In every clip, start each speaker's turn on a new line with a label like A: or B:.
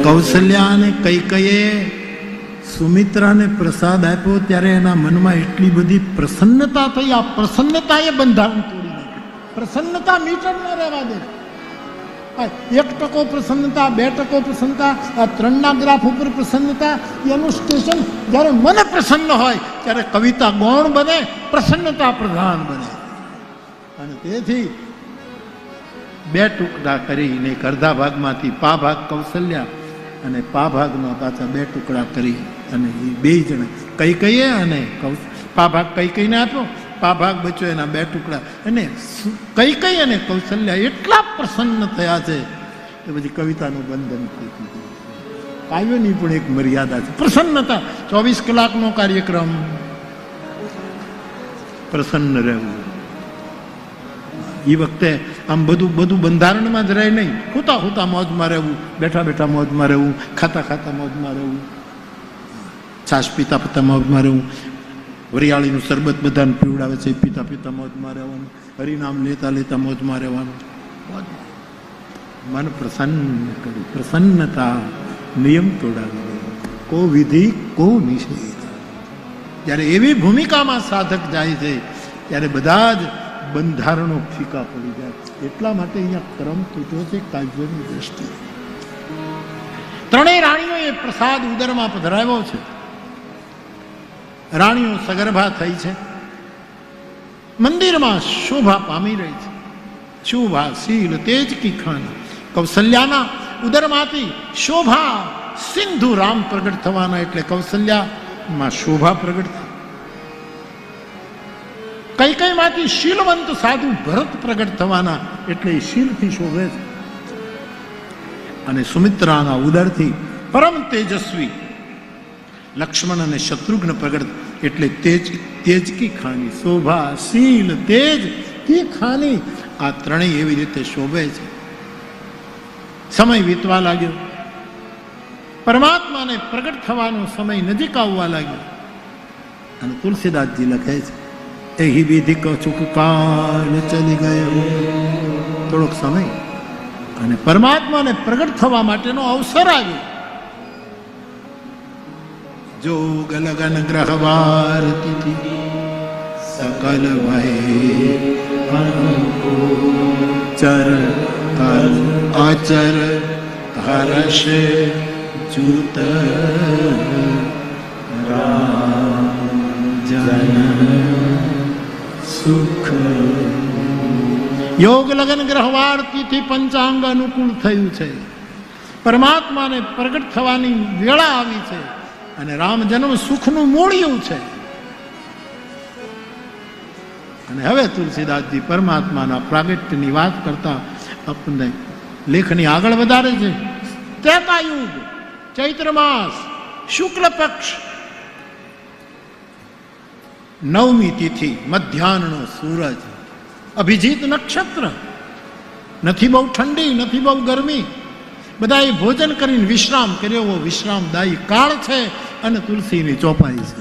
A: કૌશલ્યા અને કૈકેયીએ સુમિત્રાને પ્રસાદ આપ્યો ત્યારે એના મનમાં એટલી બધી પ્રસન્નતા થઈ. આ પ્રસન્નતાએ બંધારણ તોડી નાખ્યું. પ્રસન્નતા મીટર ન રહેવા દે. 1% પ્રસન્નતા, 2% પ્રસન્નતા, આ 3ના ગ્રાફ ઉપર પ્રસન્નતા. એનું સ્ટેશન જ્યારે મન પ્રસન્ન હોય ત્યારે કવિતા ગૌણ બને, પ્રસન્નતા પ્રધાન બને. અને તેથી 2 ટુકડા કરીને એક અડધા ભાગમાંથી પા ભાગ કૌશલ્યા અને પા ભાગના પાછા 2 ટુકડા કરી અને એ 2 જણા કૈકેયીએ અને પા ભાગ કૈકેયીને આપ્યો, પા ભાગ બચ્યો એના 2 ટુકડા. અને કૈકેયી અને કૌશલ્યા એટલા પ્રસન્ન થયા છે કે પછી કવિતાનું બંધન થઈ ગયું. કાવ્યની પણ એક મર્યાદા છે. પ્રસન્નતા 24 કલાકનો કાર્યક્રમ, પ્રસન્ન રહેવું. એ વખતે આમ બધું બંધારણમાં જ રહે નહીં. ખૂતા મોજમાં રહેવું, બેઠા મોજમાં રહેવું, ખાતા મોજમાં રહેવું, છાશ પીતા મોજમાં રહેવું, વરિયાળીનું શરબત બધાને પીવડાવે છે પીતા મોજમાં રહેવાનું, હરિનામ લેતા મોજમાં રહેવાનું. મન પ્રસન્ન કરી, પ્રસન્નતા નિયમ તોડાવી, કો વિધિ કો નિષેધ. જ્યારે એવી ભૂમિકામાં સાધક જાય છે ત્યારે બધા જ બંધારણો ફીકા પડી જાય. એટલા માટે અહીંયા ક્રમ તૂટ્યો છે કાવ્યની દ્રષ્ટિએ. 3 રાણીઓએ પ્રસાદ ઉદરમાં પધરાવ્યો છે. રાણીઓ સગર્ભા થઈ છે, મંદિરમાં શોભા પામી રહી છે. શોભા શીલ તેજ કી ખાન. કૌશલ્યાના ઉદરમાંથી શોભા સિંધુ રામ પ્રગટ થવાના, એટલે કૌશલ્યામાં શોભા પ્રગટ થઈ. કૈકેયીમાંથી શીલવંત સાધુ ભરત પ્રગટ થવાના, એટલે શીલથી શોભે છે. અને સુમિત્રાના ઉદરથી પરમ તેજસ્વી લક્ષ્મણ અને શત્રુઘ્ન પ્રગટ, એટલે તેજ કી ખાની. શોભા શીલ તેજ કી ખાની, આ 3 એવી રીતે શોભે છે. સમય વીતવા લાગ્યો, પરમાત્માને પ્રગટ થવાનો સમય નજીક આવવા લાગ્યો. અને તુલસીદાસજી લખે છે, એહી વિધિ કછુક કાલ ચલી ગયો. થોડોક સમય અને પરમાત્માને પ્રગટ થવા માટેનો અવસર આવ્યો. જોગ લગન ગ્રહવાર તિથિ સકલ ભય ચર અચર હર્ષ જૂત જન સુખ. યોગ લગન ગ્રહવાર તિથિ પંચાંગ અનુકૂળ થયું છે. પરમાત્માને પ્રગટ થવાની વેળા આવી છે અને રામ જન્મ સુખનું મૂળિયું છે. અને હવે તુલસીદાસજી પરમાત્માના પ્રાગટ્યની વાત કરતા આપણને લેખની આગળ વધારે છે. ત્રેતાયુગ, ચૈત્ર માસ, શુક્લ પક્ષ, 9મી તિથિ, મધ્યાહ્નનો સૂરજ, અભિજીત નક્ષત્ર. નથી બહુ ઠંડી, નથી બહુ ગરમી. બધાએ ભોજન કરીને વિશ્રામ કર્યો. વિશ્રામદાયી કાળ છે અને તુલસીની ચોપાઈ છે.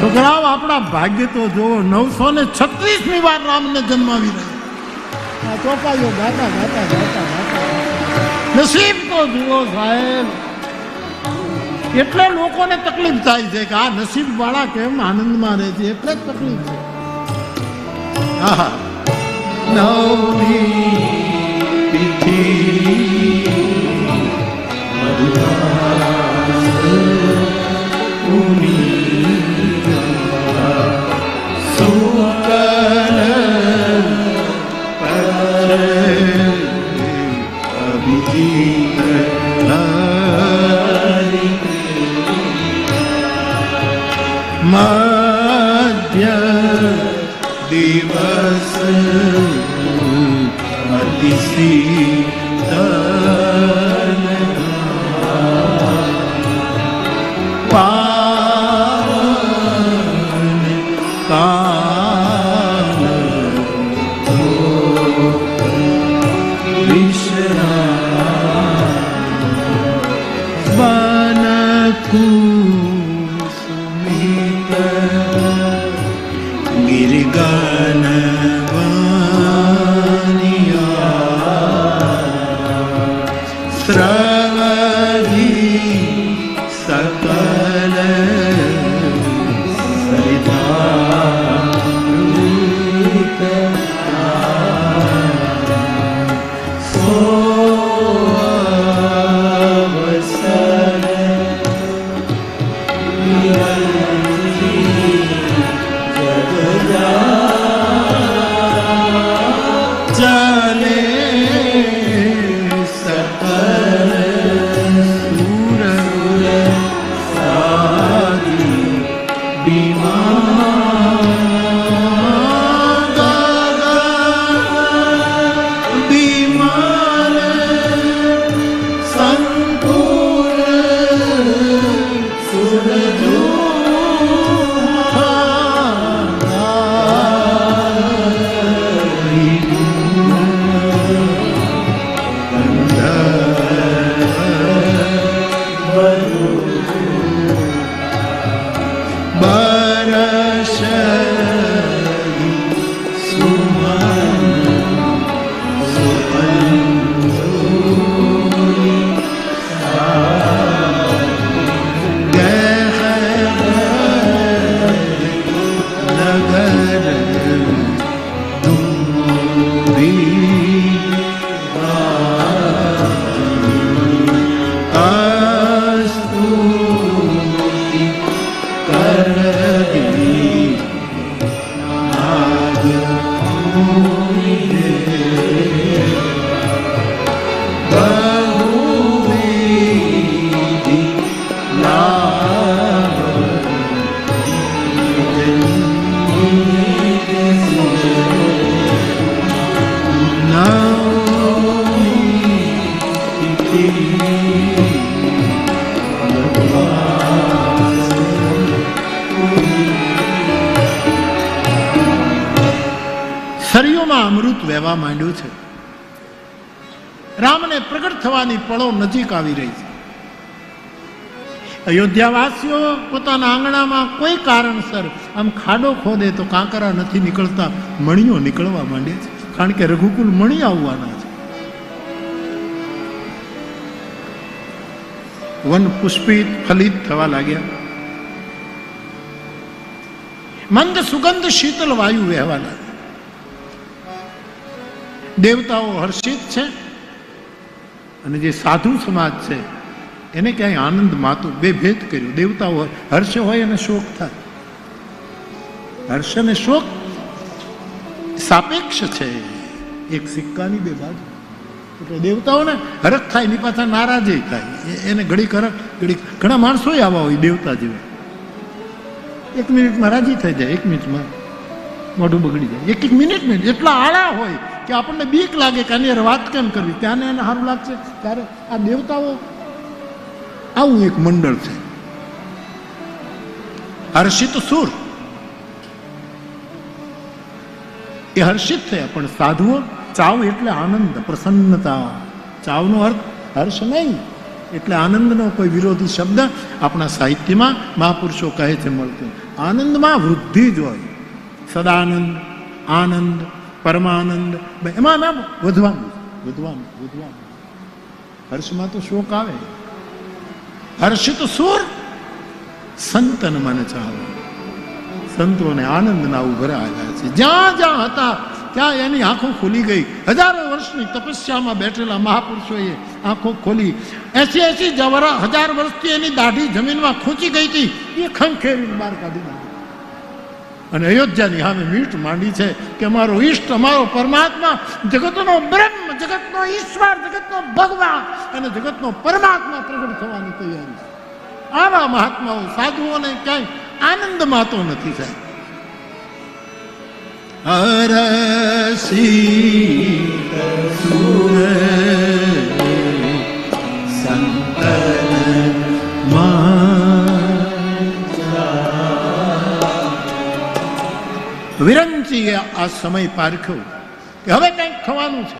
A: છોકરાઓ, આપણા ભાગ્ય તો જો 936મી વાર રામને જન્માવી રહ્યા. આ ચોપાઈઓ ગાતા ગાતા ગાતા ગાતા નસીબ તો જુઓ સાહેબ. એટલે લોકોને તકલીફ થાય છે કે આ નસીબ વાળા કેમ આનંદમાં રહે છે, એટલે જ તકલીફ છે. આહા, નવમી તિથિ મધ્ય દિવસ અતિશીતલ પાવન કાલ સરિયોમાં અમૃત વહેવા માંડ્યું છે. રામને પ્રગટ થવાની પળો નજીક આવી રહી છે. અયોધ્યાવાસીઓ પોતાના આંગણામાં કોઈ કારણસર આમ ખાડો ખોદે તો કાંકરા નથી નીકળતા, મણીઓ નીકળવા માંડે છે, કારણ કે રઘુકુલ મણી આવવાના છે. વન પુષ્પિત ફલિત થવા લાગ્યા. મંદ સુગંધ શીતલ વાયુ વહેવા લાગ્યા. દેવતાઓ હર્ષિત છે અને જે સાધુ સમાજ છે એને ક્યાંય આનંદ માતો બે ભેદ કર્યું. દેવતાઓ હર્ષ હોય અને શોક થાય. હર્ષ અને શોક સાપેક્ષ છે, એક સિક્કાની બે બાજુ. એટલે દેવતાઓને હરખ થાય ની પાછા નારાજી થાય. એને ઘડીક હરખ ઘડીક. ઘણા માણસો આવા હોય દેવતા જેવા, 1 મિનિટમાં રાજી થઈ જાય, 1 મિનિટમાં મોઢું બગડી જાય. એક મિનિટ એટલા આળા હોય કે આપણને બીક લાગે કે આની વાત કેમ કરવી. ત્યાંને એને સારું લાગશે. ત્યારે આ દેવતાઓ આવું એક મંડળ છે. હર્ષિત સુર એ હર્ષિત થયા. પણ સાધુઓ ચાવ એટલે આનંદ, પ્રસન્નતા. ચાવનો અર્થ હર્ષ નહીં, એટલે આનંદનો કોઈ વિરોધી શબ્દ આપણા સાહિત્યમાં મહાપુરુષો કહે છે મળતું. આનંદમાં વૃદ્ધિ જ હોય. સદાનંદ, આનંદ, પરમાનંદ, એમાં નામ વધવાનું વધવાનું વધવાનું. હર્ષમાં તો શોક આવે. હર્ષિત સુર સંતન મન ચાહો. સંતોને આનંદના ઉભરા આવ્યા છે. જ્યાં જ્યાં હતા ત્યાં એની આંખો ખોલી ગઈ. હજારો વર્ષની તપસ્યામાં બેઠેલા મહાપુરુષોએ આંખો ખોલી. 80,000 વર્ષથી એની દાઢી જમીનમાં ખૂંચી ગઈ હતી, એ ખંખેરીને બહાર કાઢી નાખી. અને અયોધ્યાની સામે મીટ માંડી છે કે અમારો ઈષ્ટ, અમારો પરમાત્મા, જગતનો બ્રહ્મ, જગતનો ઈશ્વર, જગતનો ભગવાન અને જગતનો પરમાત્મા પ્રગટ થવાની તૈયારી છે. આવા મહાત્માઓ સાધુઓને ક્યાંય આનંદ માતો નથી સાહેબ. વિરંચીએ આ સમય પારખ્યો કે હવે કંઈક થવાનું છે.